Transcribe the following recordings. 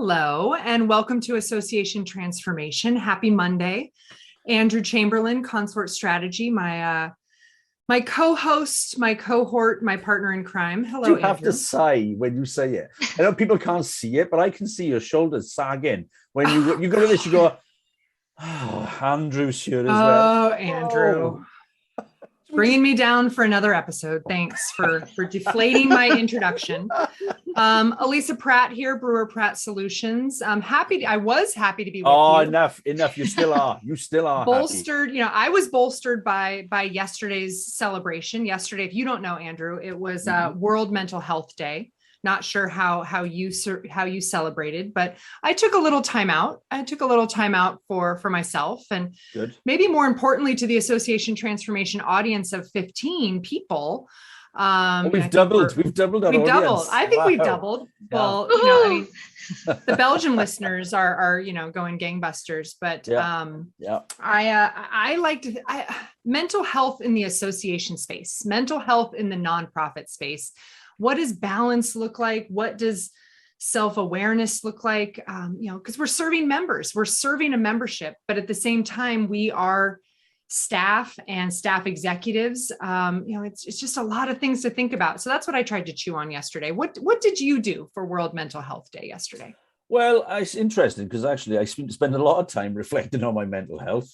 Hello, and welcome to Association Transformation. Happy Monday. Andrew Chamberlain, Consort Strategy, my co-host, my cohort, my partner in crime. Hello, you have Andrew. to sigh when you say it. I know people can't see it, but I can see your shoulders sagging. When you go to this, you go, oh, Andrew's here as well. Oh, Andrew. Bringing me down for another episode. Thanks for deflating my introduction. Elisa Pratt here, Brewer Pratt Solutions. I was happy to be with you. Oh, enough. You still are. You still are bolstered. Happy. I was bolstered by yesterday's celebration. Yesterday, if you don't know, Andrew, it was World Mental Health Day. Not sure how you celebrated, but I took a little time out. For myself, and good. Maybe more importantly to the Association Transformation audience of 15 people. We've doubled. We've doubled our audience. I think we've doubled. Yeah. Well, the Belgian listeners are going gangbusters. But I like to mental health in the association space, mental health in the nonprofit space. What does balance look like? What does self-awareness look like? Because we're serving members, we're serving a membership, but at the same time, we are staff and staff executives. It's just a lot of things to think about. So that's what I tried to chew on yesterday. What did you do for World Mental Health Day yesterday? Well, it's interesting because actually I spend a lot of time reflecting on my mental health,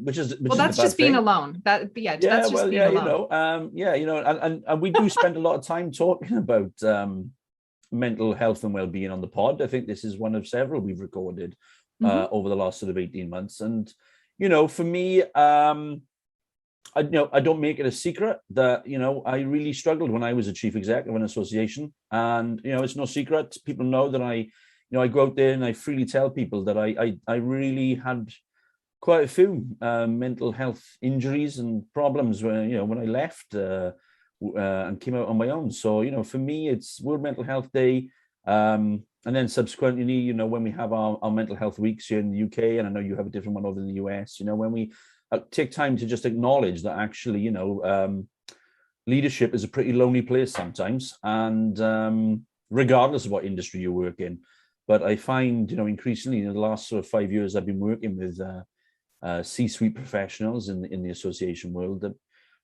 which is that's just being alone. And we do spend a lot of time talking about mental health and well-being on the pod. I think this is one of several we've recorded over the last sort of 18 months, and for me, I don't make it a secret that I really struggled when I was a chief exec of an association, and it's no secret. People know that I go out there and I freely tell people that I really had quite a few mental health injuries and problems when I left and came out on my own. So, for me, it's World Mental Health Day. And then subsequently, when we have our mental health weeks here in the UK, and I know you have a different one over in the US, when we take time to just acknowledge that actually, leadership is a pretty lonely place sometimes, and regardless of what industry you work in. But I find, increasingly in the last sort of 5 years, I've been working with C-suite professionals in the association world, that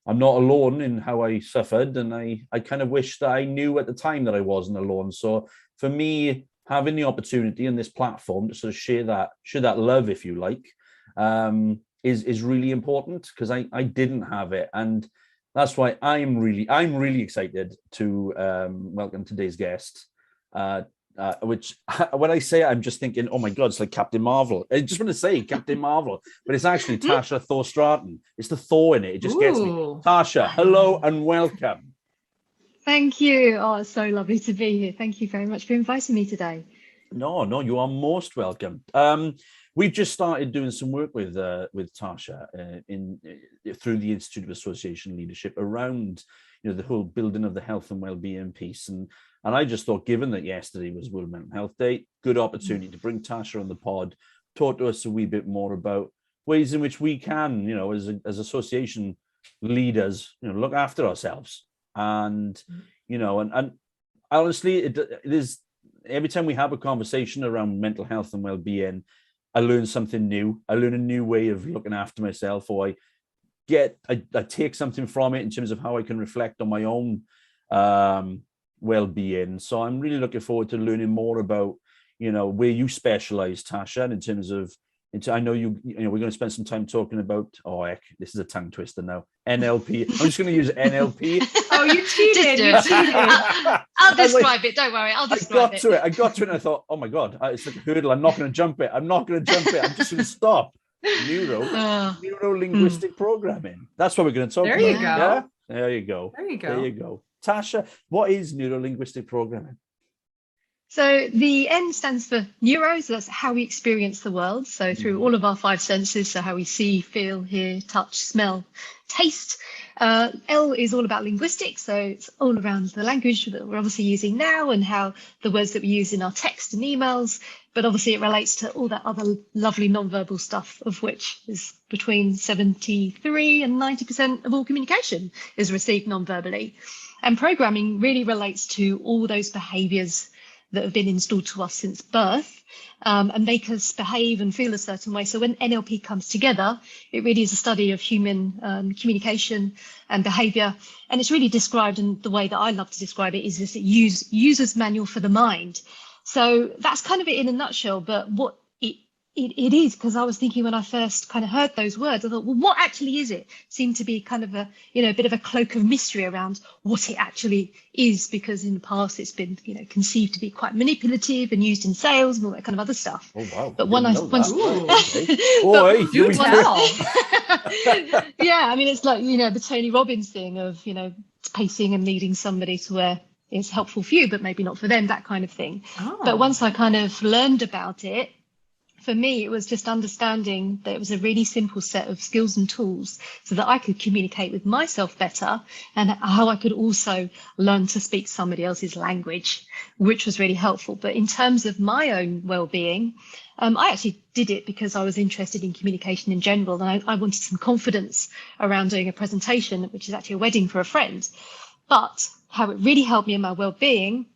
I'm not alone in how I suffered. And I kind of wish that I knew at the time that I wasn't alone. So for me, having the opportunity and this platform to sort of share that love, if you like, is really important, because I didn't have it. And that's why I'm really excited to welcome today's guest, which when I say it, I'm just thinking, oh my God, it's like Captain Marvel. I just want to say Captain Marvel, but it's actually Tasha Thor-Straten. It's the Thor in it. It just gets me. Tasha, hello and welcome. Thank you. Oh, it's so lovely to be here. Thank you very much for inviting me today. No, you are most welcome. We've just started doing some work with Tasha through the Institute of Association Leadership around the whole building of the health and well-being piece, and I just thought, given that yesterday was World Mental Health Day, good opportunity to bring Tasha on the pod, talk to us a wee bit more about ways in which we can, as association leaders, look after ourselves. And and honestly, it is, every time we have a conversation around mental health and well-being, I learn something new. I learn a new way of looking after myself, or I take something from it in terms of how I can reflect on my own well-being. So I'm really looking forward to learning more about where you specialize, Tasha, and in terms of I know we're going to spend some time talking about, this is a tongue twister now, NLP. I'm just going to use NLP. Oh, you cheated. I'll describe it. Don't worry. I'll describe it. I got to it and I thought, oh my God, it's like a hurdle. I'm not going to jump it. I'm just going to stop. Neuro-Linguistic Programming. That's what we're going to talk about. There you go. Yeah? There you go. Tasha, what is Neuro-Linguistic Programming? So the N stands for neuro, so that's how we experience the world. So through all of our five senses, so how we see, feel, hear, touch, smell, taste. L is all about linguistics, so it's all around the language that we're obviously using now and how the words that we use in our text and emails. But obviously it relates to all that other lovely non-verbal stuff, of which is between 73 and 90% of all communication is received non-verbally. And programming really relates to all those behaviours that have been installed to us since birth, and make us behave and feel a certain way. So when NLP comes together, it really is a study of human communication and behaviour. And it's really described, and the way that I love to describe it is this user's manual for the mind. So that's kind of it in a nutshell. But what it is, because I was thinking when I first kind of heard those words, I thought, well, what actually is it? Seemed to be kind of a bit of a cloak of mystery around what it actually is, because in the past it's been, conceived to be quite manipulative and used in sales and all that kind of other stuff. Oh wow! But do tell. Yeah, I mean, it's like the Tony Robbins thing of pacing and leading somebody to where it's helpful for you, but maybe not for them, that kind of thing. Oh. But once I kind of learned about it, for me, it was just understanding that it was a really simple set of skills and tools so that I could communicate with myself better, and how I could also learn to speak somebody else's language, which was really helpful. But in terms of my own well-being, I actually did it because I was interested in communication in general, and I wanted some confidence around doing a presentation, which is actually a wedding for a friend. But how it really helped me in my well-being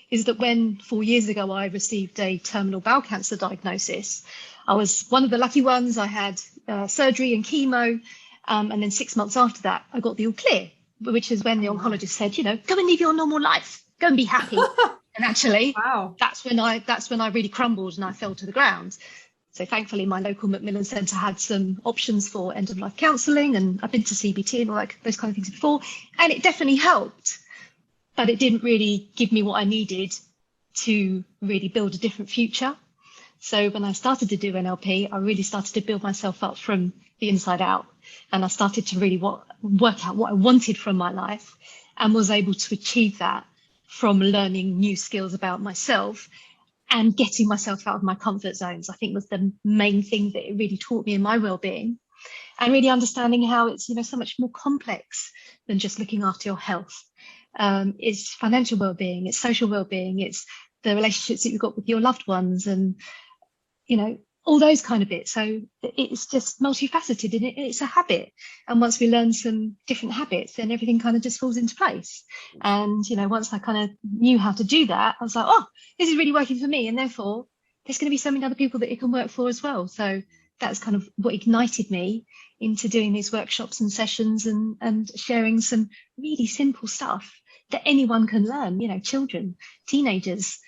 is that when 4 years ago I received a terminal bowel cancer diagnosis, I was one of the lucky ones. I had surgery and chemo, and then 6 months after that, I got the all clear, which is when the oncologist said, go and live your normal life, go and be happy. And actually, wow, that's when I really crumbled and I fell to the ground. So thankfully, my local Macmillan Centre had some options for end-of-life counselling, and I've been to CBT and all those kind of things before, and it definitely helped. But it didn't really give me what I needed to really build a different future. So when I started to do NLP, I really started to build myself up from the inside out. And I started to really work out what I wanted from my life, and was able to achieve that from learning new skills about myself and getting myself out of my comfort zones. I think was the main thing that it really taught me in my well-being, and really understanding how it's so much more complex than just looking after your health. It's financial well-being, it's social well-being, it's the relationships that you've got with your loved ones, and all those kind of bits. So it's just multifaceted, and it's a habit. And once we learn some different habits, then everything kind of just falls into place. And once I kind of knew how to do that, I was like, oh, this is really working for me, and therefore there's going to be so many other people that it can work for as well. So that's kind of what ignited me into doing these workshops and sessions, and sharing some really simple stuff that anyone can learn, children, teenagers,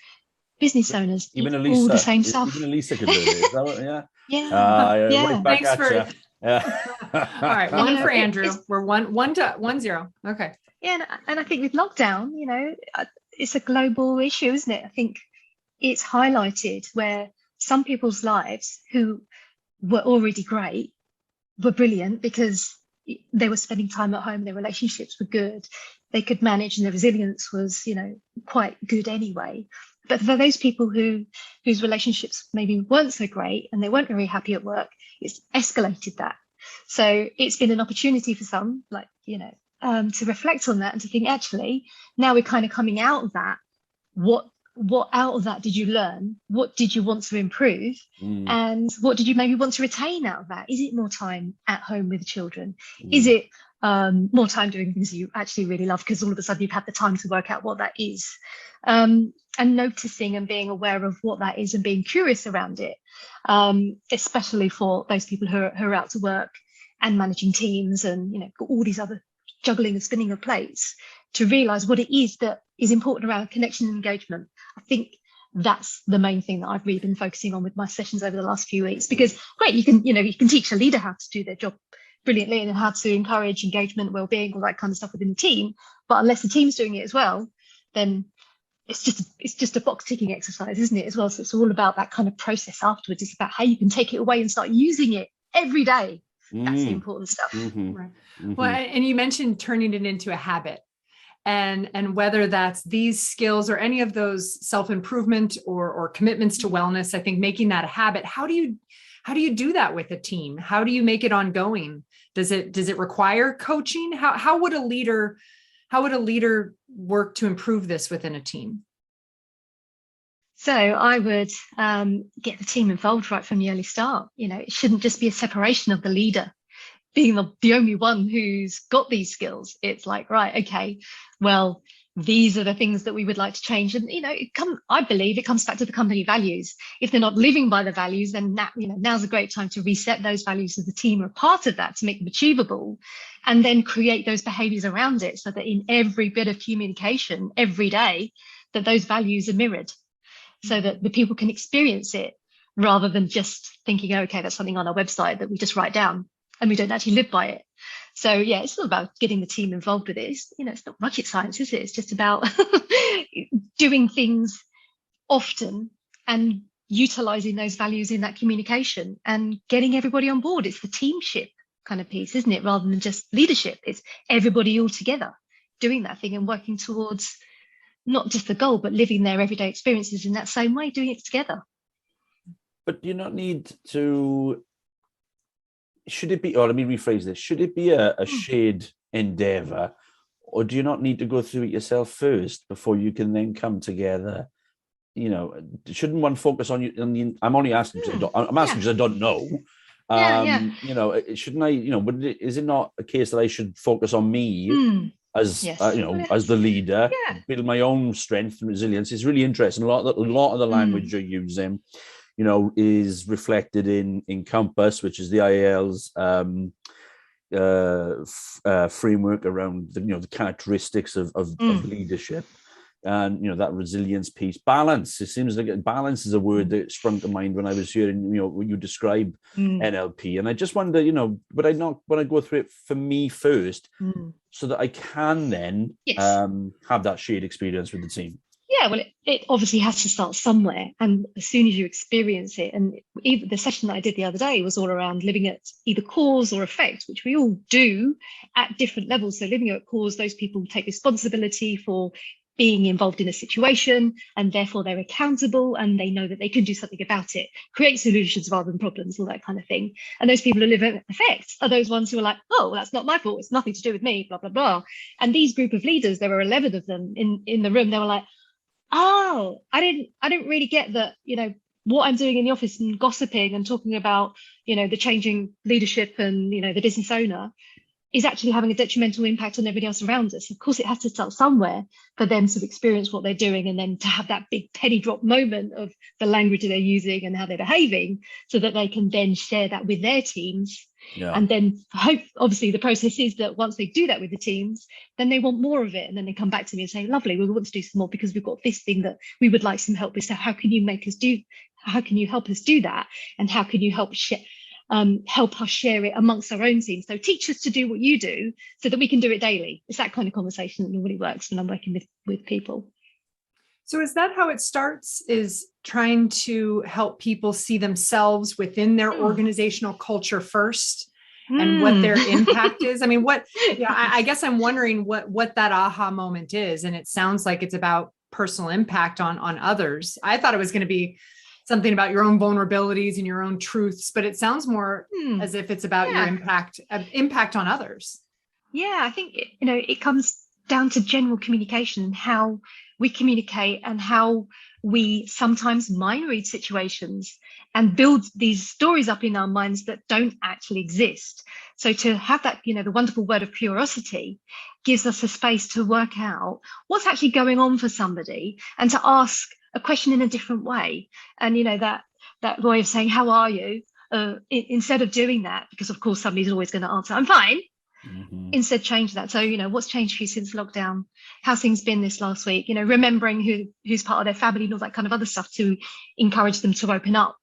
business owners, even Elisa, all the same stuff. Even Elisa could do it. Is that what, yeah. Yeah. Right back Thanks for. Yeah. All right, one for Andrew. We're 1-0. Okay. Yeah, and I think with lockdown, it's a global issue, isn't it? I think it's highlighted where some people's lives who were already great were brilliant because they were spending time at home, their relationships were good, they could manage, and their resilience was, quite good anyway. But for those people whose relationships maybe weren't so great and they weren't very happy at work, it's escalated that. So it's been an opportunity for some, to reflect on that and to think, actually, now we're kind of coming out of that. What out of that did you learn? What did you want to improve? And what did you maybe want to retain out of that? Is it more time at home with children? Is it more time doing things you actually really love, because all of a sudden you've had the time to work out what that is? And noticing and being aware of what that is and being curious around it, especially for those people who are out to work and managing teams and all these other juggling and spinning of plates, to realize what it is that is important around connection and engagement. I think that's the main thing that I've really been focusing on with my sessions over the last few weeks, because great, you can teach a leader how to do their job brilliantly and how to encourage engagement, well-being, all that kind of stuff within the team, but unless the team's doing it as well, then it's just a box ticking exercise, isn't it, as well? So it's all about that kind of process afterwards. It's about how you can take it away and start using it every day. That's the important stuff. Right. Well, and you mentioned turning it into a habit, and whether that's these skills or any of those self-improvement or commitments to wellness, I think making that a habit. How do you do that with a team? How do you make it ongoing? Does it require coaching? How would a leader work to improve this within a team? So I would get the team involved right from the early start. It shouldn't just be a separation of the leader being the only one who's got these skills. It's like, right, okay, well, these are the things that we would like to change. And, I believe it comes back to the company values. If they're not living by the values, then now's a great time to reset those values so the team are a part of that, to make them achievable, and then create those behaviors around it so that in every bit of communication every day, that those values are mirrored so that the people can experience it rather than just thinking, okay, that's something on our website that we just write down and we don't actually live by it. So yeah, it's all about getting the team involved with it. It's not rocket science, is it? It's just about doing things often and utilizing those values in that communication and getting everybody on board. It's the teamship kind of piece, isn't it? Rather than just leadership, it's everybody all together doing that thing and working towards not just the goal, but living their everyday experiences in that same way, doing it together. But do you not need to, should it be, or let me rephrase this, should it be a shared endeavor, or do you not need to go through it yourself first before you can then come together? Shouldn't one focus on you? I'm only asking because I'm asking because I don't know. Shouldn't I, is it not a case that I should focus on me as as the leader, build my own strength and resilience? It's really interesting. A lot of the language you're using, is reflected in Compass, which is the IAL's framework around the characteristics of leadership. And that resilience piece, balance. It seems like balance is a word that sprung to mind when I was hearing when you describe NLP, and I just wonder, but I not want to go through it for me first, so that I can then have that shared experience with the team. Yeah, well, it obviously has to start somewhere, and as soon as you experience it, and even the session that I did the other day was all around living at either cause or effect, which we all do at different levels. So living at cause, those people take responsibility for being involved in a situation, and therefore they're accountable and they know that they can do something about it, create solutions rather than problems, all that kind of thing. And those people who live in effect are those ones who are like, oh, that's not my fault, it's nothing to do with me, blah, blah, blah. And these group of leaders, there were 11 of them in the room, they were like, oh, I didn't really get that, what I'm doing in the office and gossiping and talking about, the changing leadership and, the business owner is actually having a detrimental impact on everybody else around us. Of course, it has to start somewhere for them to experience what they're doing and then to have that big penny drop moment of the language they're using and how they're behaving, so that they can then share that with their teams. Yeah. And then obviously the process is that once they do that with the teams, then they want more of it. And then they come back to me and say, lovely, we want to do some more because we've got this thing that we would like some help with. So how can you help us do that? And how can you help us share it amongst our own teams? So teach us to do what you do so that we can do it daily. It's that kind of conversation that normally works when I'm working with people. So is that how it starts, is trying to help people see themselves within their organizational culture first and what their impact is? I mean, I guess I'm wondering what that aha moment is. And it sounds like it's about personal impact on others. I thought it was going to be something about your own vulnerabilities and your own truths, but it sounds more as if it's about your impact on others. Yeah, I think, it comes down to general communication and how we communicate and how we sometimes mind read situations and build these stories up in our minds that don't actually exist. So to have that, the wonderful word of curiosity gives us a space to work out what's actually going on for somebody and to ask a question in a different way. And, that way of saying, how are you? Instead of doing that, because of course somebody's always going to answer, I'm fine. Instead, change that. So, what's changed for you since lockdown? How's things been this last week? Remembering who's part of their family and all that kind of other stuff to encourage them to open up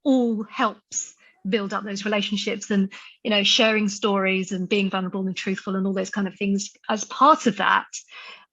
all helps build up those relationships, and, sharing stories and being vulnerable and truthful and all those kind of things as part of that.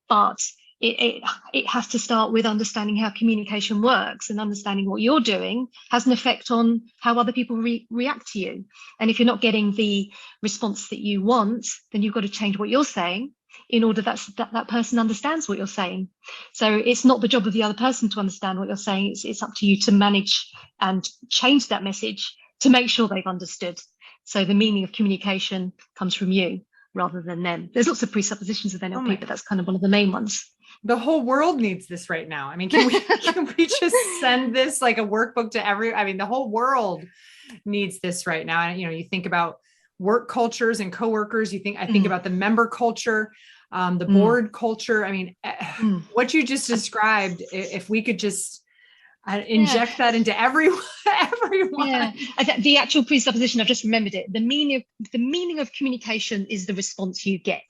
But it has to start with understanding how communication works, and understanding what you're doing has an effect on how other people react to you. And if you're not getting the response that you want, then you've got to change what you're saying in order that person understands what you're saying. So it's not the job of the other person to understand what you're saying. It's up to you to manage and change that message to make sure they've understood. So the meaning of communication comes from you rather than them. There's lots of presuppositions of NLP, but that's kind of one of the main ones. The whole world needs this right now. I mean, can we just send this like a workbook to the whole world needs this right now. And, you think about work cultures and coworkers, I think about the member culture. the board culture. I mean, what you just described, if we could just inject that into everyone. Yeah, the actual presupposition, I've just remembered it. The meaning of communication is the response you get.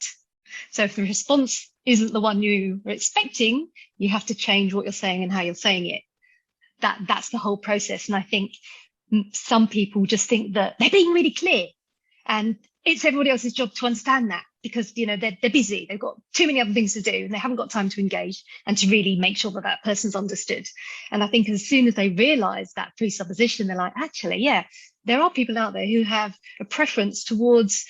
So if the response isn't the one you were expecting, you have to change what you're saying and how you're saying it. That's the whole process. And I think some people just think that they're being really clear, and it's everybody else's job to understand that, because they're busy, they've got too many other things to do, and they haven't got time to engage and to really make sure that that person's understood. And I think as soon as they realize that presupposition, they're like, actually, yeah, there are people out there who have a preference towards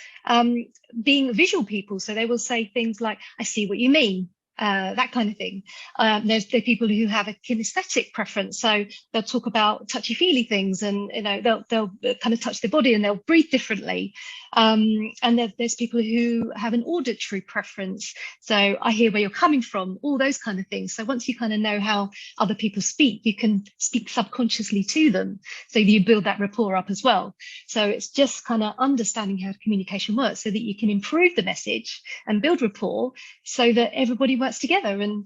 being visual people. So they will say things like, I see what you mean. That kind of thing. There's people who have a kinesthetic preference, so they'll talk about touchy-feely things, and they'll kind of touch their body, and they'll breathe differently. And there's people who have an auditory preference, so I hear where you're coming from, all those kind of things. So once you kind of know how other people speak, you can speak subconsciously to them, so you build that rapport up as well. So it's just kind of understanding how communication works, so that you can improve the message and build rapport, so that everybody works together. And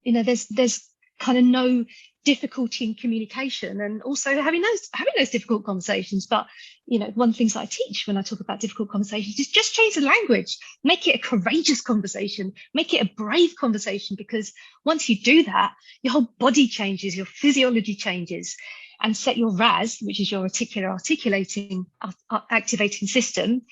there's kind of no difficulty in communication, and also having those difficult conversations. But one of the things that I teach when I talk about difficult conversations is just change the language, make it a courageous conversation, make it a brave conversation, because once you do that, your whole body changes, your physiology changes, and set your RAS, which is your activating system,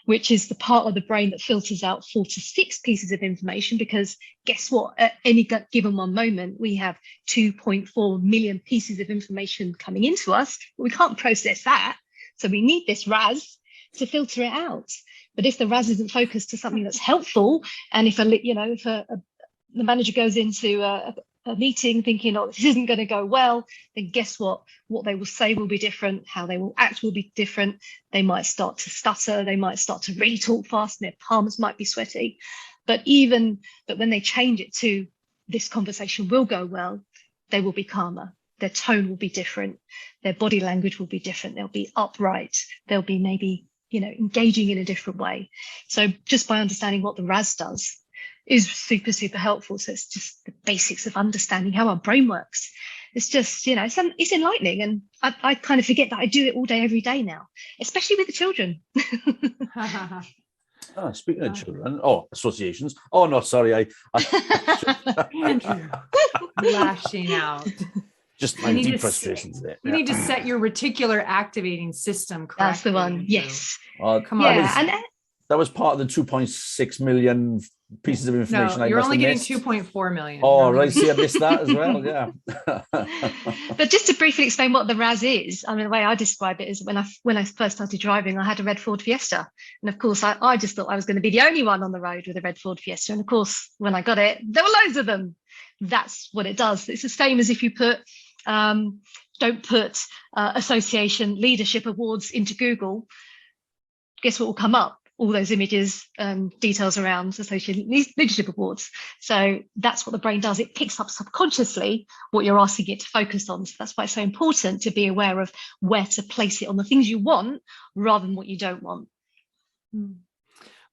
which is the part of the brain that filters out 4 to 6 pieces of information. Because guess what? At any given one moment, we have 2.4 million pieces of information coming into us, but we can't process that. So we need this RAS to filter it out. But if the RAS isn't focused to something that's helpful, and if the manager goes into a meeting thinking, oh, this isn't going to go well, then guess what? What they will say will be different. How they will act will be different. They might start to stutter. They might start to really talk fast, and their palms might be sweaty. But when they change it to, this conversation will go well, they will be calmer. Their tone will be different. Their body language will be different. They'll be upright. They'll be maybe, engaging in a different way. So just by understanding what the RAS does is super, super helpful. So it's just the basics of understanding how our brain works. It's just, it's enlightening. And I kind of forget that I do it all day, every day now, especially with the children. Speaking of children, associations. Oh, no, sorry. Andrew, lashing out. Just my deep frustrations there. You need to set your reticular activating system correctly. That's the one. Yes. Come on. Yeah, that was part of the 2.6 million pieces of information. No, you're only getting 2.4 million. Oh, right. See, I missed that as well. Yeah. But just to briefly explain what the RAS is, I mean, the way I describe it is when I first started driving, I had a red Ford Fiesta. And of course, I just thought I was going to be the only one on the road with a red Ford Fiesta. And of course, when I got it, there were loads of them. That's what it does. It's the same as if you don't put association leadership awards into Google. Guess what will come up? All those images, details around association leadership awards. So that's what the brain does. It picks up subconsciously what you're asking it to focus on. So that's why it's so important to be aware of where to place it on the things you want rather than what you don't want.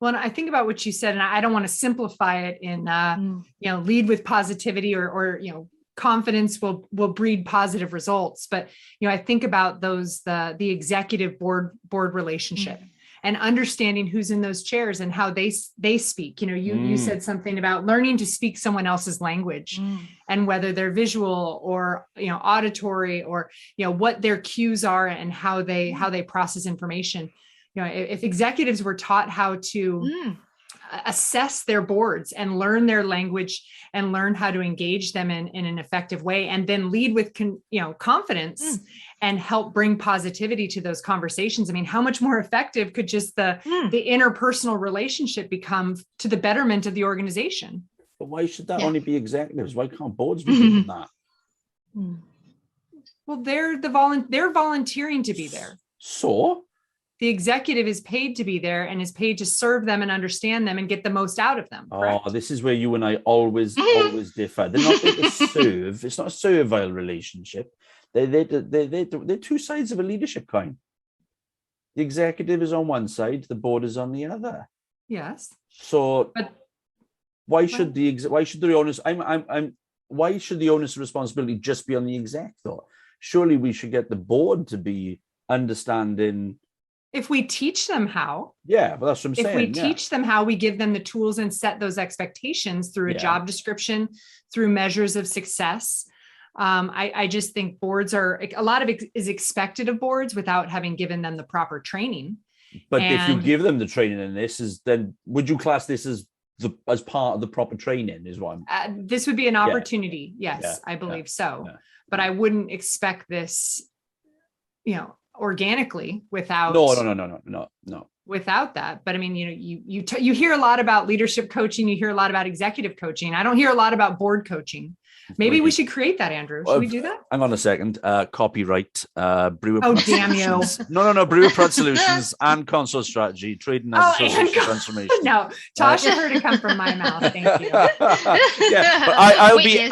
Well, I think about what you said, and I don't want to simplify it in, lead with positivity or confidence will breed positive results. But, I think about the executive board relationship. And understanding who's in those chairs and how they speak. You said something about learning to speak someone else's language, and whether they're visual or auditory, or what their cues are and how they process information. If executives were taught how to assess their boards and learn their language and learn how to engage them in an effective way, and then lead with confidence and help bring positivity to those conversations. I mean, how much more effective could just the interpersonal relationship become to the betterment of the organization? But why should that only be executives? Why can't boards be doing that? Well, they're volunteering to be there. So the executive is paid to be there and is paid to serve them and understand them and get the most out of them. Correct? Oh, this is where you and I always differ. They're not there to serve. It's not a servile relationship. They're two sides of a leadership coin. The executive is on one side, the board is on the other. Yes. So why should the onus? Why should the onus of responsibility just be on the exec though? Surely we should get the board to be understanding. If we teach them how. Yeah, well, that's what I'm saying. If we teach them how, we give them the tools and set those expectations through a job description, through measures of success. I just think boards a lot of it is expected of boards without having given them the proper training. But if you give them the training in this, then would you class this as part of the proper training? Is what this would be an opportunity. Yes, I believe so. Yeah. But I wouldn't expect this, organically without. No. Without that. But I mean, you hear a lot about leadership coaching. You hear a lot about executive coaching. I don't hear a lot about board coaching. Maybe we should create that, Andrew. Should we do that? Hang on a second. Copyright. Brewer. Oh, damn you! No. Brewer Prod Solutions and Console Strategy trading as association transformation. No, Tasha heard it come from my mouth. Thank you. Yeah, but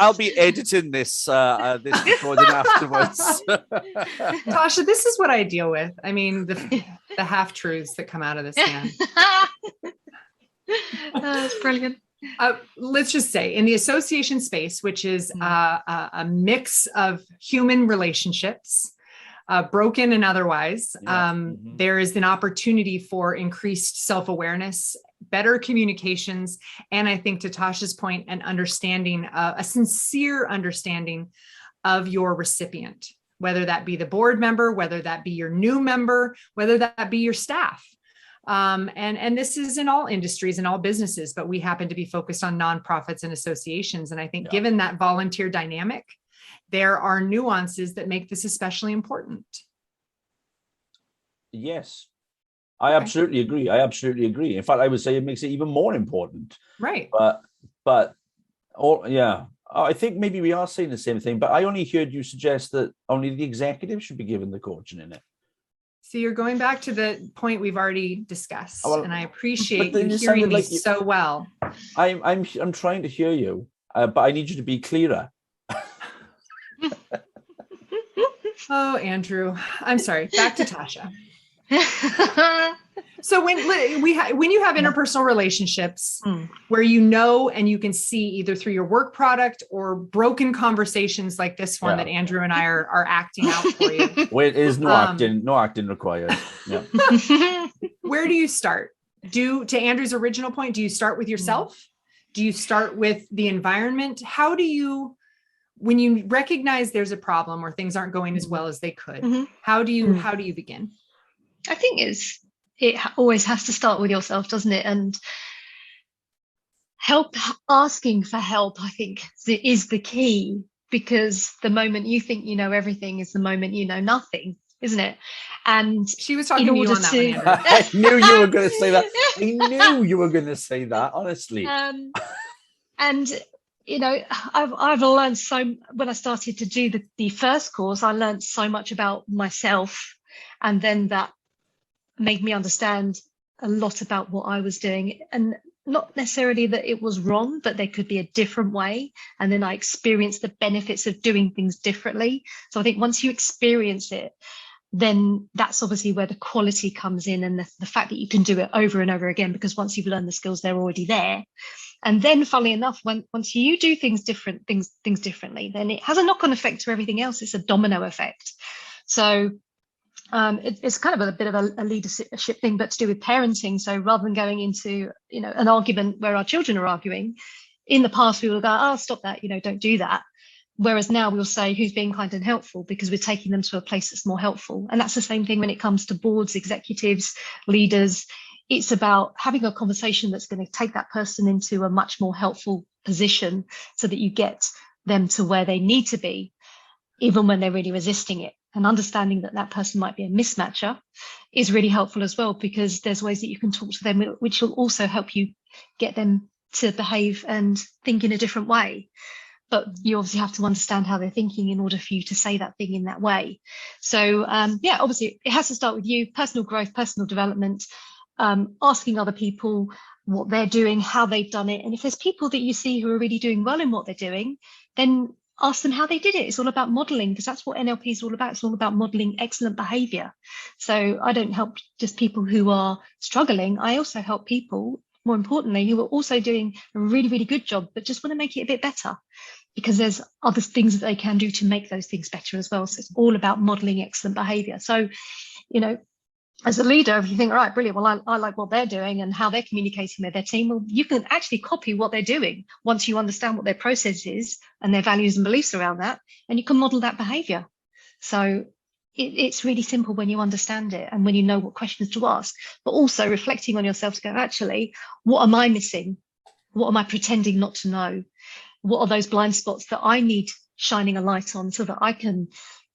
I'll be editing this recording afterwards. Tasha, this is what I deal with. I mean, the half truths that come out of this man. That's brilliant. Let's just say in the association space, which is a mix of human relationships, broken and otherwise, there is an opportunity for increased self-awareness, better communications, and I think to Tasha's point, an understanding, a sincere understanding of your recipient, whether that be the board member, whether that be your new member, whether that be your staff. And this is in all industries and all businesses, but we happen to be focused on nonprofits and associations. And I think given that volunteer dynamic, there are nuances that make this especially important. Yes, I absolutely agree. In fact, I would say it makes it even more important. Right. I think maybe we are saying the same thing, but I only heard you suggest that only the executive should be given the coaching in it. So you're going back to the point we've already discussed, and I appreciate you hearing me so well. I'm trying to hear you, but I need you to be clearer. Oh, Andrew, I'm sorry. Back to Tasha. So when you have interpersonal relationships where and you can see either through your work product or broken conversations like this one that Andrew and I are acting out for you. Well, it is no acting required. Yeah. Where do you start? To Andrew's original point, do you start with yourself? Do you start with the environment? How do you, when you recognize there's a problem or things aren't going as well as they could, how do you begin? I think it always has to start with yourself, doesn't it? And asking for help, I think, is the key, because the moment you think you know everything is the moment you know nothing, isn't it? And she was talking to you on that one, Andrew. I knew you were going to say that. I knew you were going to say that, honestly. And I've learned when I started to do the first course, I learned so much about myself, and then that made me understand a lot about what I was doing, and not necessarily that it was wrong, but there could be a different way. And then I experienced the benefits of doing things differently. So I think once you experience it, then that's obviously where the quality comes in, and the fact that you can do it over and over again, because once you've learned the skills, they're already there. And then funnily enough, once you do things differently, then it has a knock-on effect to everything else. It's a domino effect. So it's kind of a bit of a leadership thing, but to do with parenting. So rather than going into, an argument where our children are arguing, in the past, we will go, oh, stop that, don't do that. Whereas now we'll say, who's being kind and helpful, because we're taking them to a place that's more helpful. And that's the same thing when it comes to boards, executives, leaders. It's about having a conversation that's going to take that person into a much more helpful position so that you get them to where they need to be, even when they're really resisting it. And understanding that person might be a mismatcher is really helpful as well, because there's ways that you can talk to them, which will also help you get them to behave and think in a different way. But you obviously have to understand how they're thinking in order for you to say that thing in that way. So, obviously it has to start with you, personal growth, personal development, asking other people what they're doing, how they've done it. And if there's people that you see who are really doing well in what they're doing, then ask them how they did it. It's all about modeling, because that's what NLP is all about. It's all about modeling excellent behavior. So I don't help just people who are struggling. I also help people more importantly, who are also doing a really, really good job, but just want to make it a bit better, because there's other things that they can do to make those things better as well. So it's all about modeling excellent behavior. So, as a leader, if you think, all right, brilliant, well, I like what they're doing and how they're communicating with their team, well, you can actually copy what they're doing once you understand what their process is and their values and beliefs around that, and you can model that behavior. So it's really simple when you understand it and when you know what questions to ask, but also reflecting on yourself to go, actually, what am I missing? What am I pretending not to know? What are those blind spots that I need shining a light on so that I can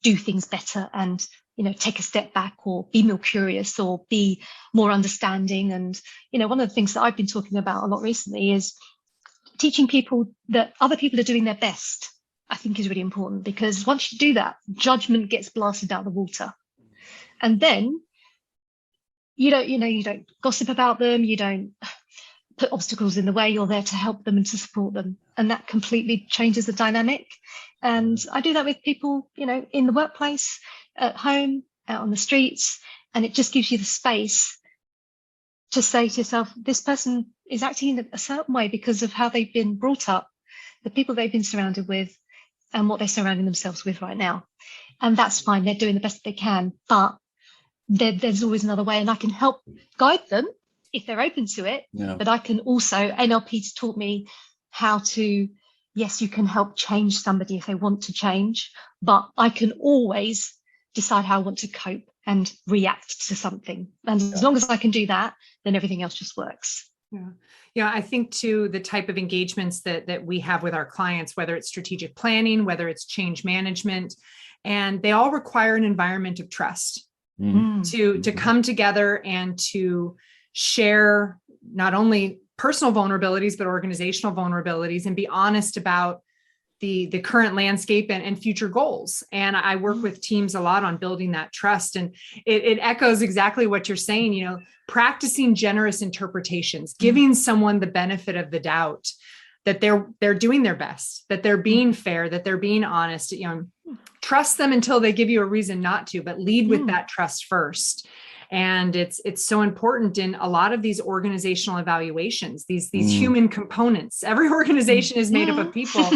do things better and, take a step back, or be more curious, or be more understanding? And, one of the things that I've been talking about a lot recently is teaching people that other people are doing their best, I think is really important, because once you do that, judgment gets blasted out of the water. And then you don't gossip about them, you don't put obstacles in the way, you're there to help them and to support them. And that completely changes the dynamic. And I do that with people, in the workplace, at home, out on the streets, and it just gives you the space to say to yourself, this person is acting in a certain way because of how they've been brought up, the people they've been surrounded with, and what they're surrounding themselves with right now. And that's fine. They're doing the best they can, but there's always another way, and I can help guide them if they're open to it. Yeah. But I can also, NLP's taught me how to, yes, you can help change somebody if they want to change, but I can always decide how I want to cope and react to something. And as long as I can do that, then everything else just works. Yeah. I think too, the type of engagements that we have with our clients, whether it's strategic planning, whether it's change management, and they all require an environment of trust to come together and to share not only personal vulnerabilities, but organizational vulnerabilities, and be honest about the current landscape and future goals. And I work with teams a lot on building that trust. And it echoes exactly what you're saying, practicing generous interpretations, giving someone the benefit of the doubt that they're doing their best, that they're being fair, that they're being honest. Trust them until they give you a reason not to, but lead with that trust first. And it's so important in a lot of these organizational evaluations, these human components. Every organization is made up of people.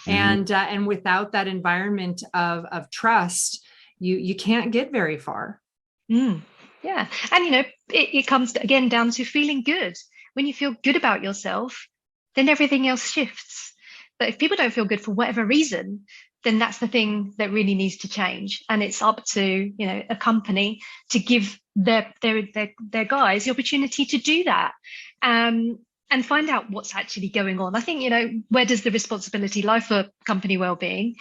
And without that environment of trust, you can't get very far. Yeah. And, it comes again down to feeling good. When you feel good about yourself, then everything else shifts. But if people don't feel good for whatever reason, then that's the thing that really needs to change. And it's up to, a company to give their guys the opportunity to do that. And find out what's actually going on. I think, where does the responsibility lie for company wellbeing?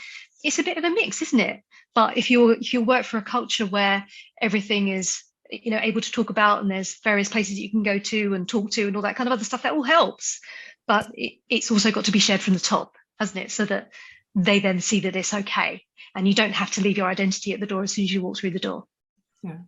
It's a bit of a mix, isn't it? But if you work for a culture where everything is, able to talk about, and there's various places you can go to and talk to and all that kind of other stuff, that all helps. But it's also got to be shared from the top, hasn't it? So that they then see that it's okay. And you don't have to leave your identity at the door as soon as you walk through the door. Yeah.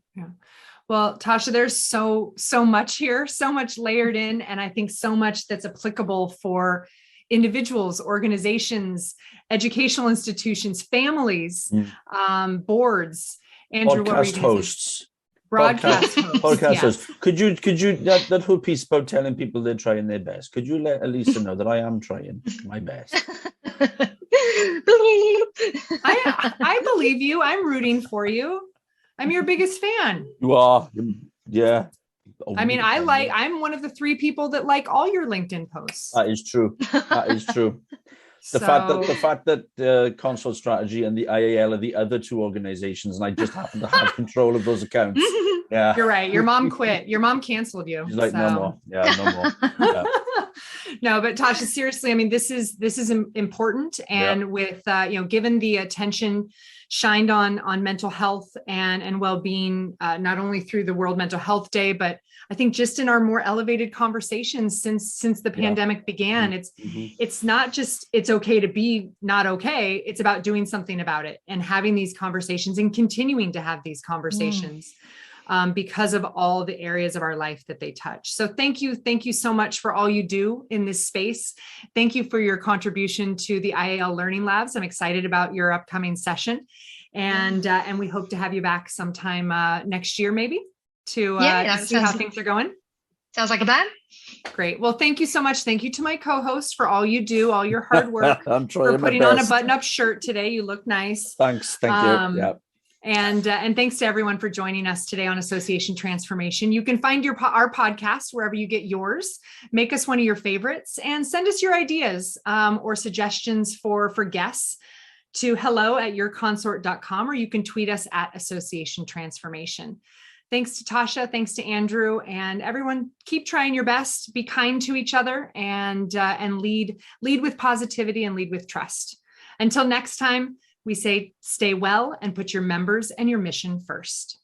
Well, Tasha, there's so much here, so much layered in, and I think so much that's applicable for individuals, organizations, educational institutions, families, boards. Andrew, podcast hosts. Broadcast hosts. Podcast hosts. Could you that whole piece about telling people they're trying their best? Could you let Elisa know that I am trying my best? I believe you. I'm rooting for you. I'm your biggest fan. You are, yeah. I'm one of the 3 people that like all your LinkedIn posts. That is true. The fact that Console Strategy and the IAL are the other 2 organizations, and I just happen to have control of those accounts. Yeah, you're right. Your mom quit. Your mom canceled you. She's like, no more. Yeah, no more. Yeah. No, but Tasha, seriously, this is important, and with given the attention shined on mental health and well-being, not only through the World Mental Health Day, but I think just in our more elevated conversations since the pandemic began, it's not just it's okay to be not okay. It's about doing something about it and having these conversations and continuing to have these conversations. Because of all the areas of our life that they touch. So thank you so much for all you do in this space. Thank you for your contribution to the IAL Learning Labs. I'm excited about your upcoming session, and we hope to have you back sometime next year, maybe to see how things are going. Sounds like a plan. Great. Well, thank you so much. Thank you to my co-host for all you do, all your hard work. I'm trying for putting my on a best. button-up shirt today. You look nice. Thanks. Thank you. Yeah. And thanks to everyone for joining us today on Association Transformation. You can find our podcast wherever you get yours. Make us one of your favorites and send us your ideas or suggestions for guests to hello@yourconsort.com, or you can tweet us at Association Transformation. Thanks to Tasha, thanks to Andrew, and everyone. Keep trying your best. Be kind to each other, and lead with positivity and lead with trust. Until next time, we say stay well and put your members and your mission first.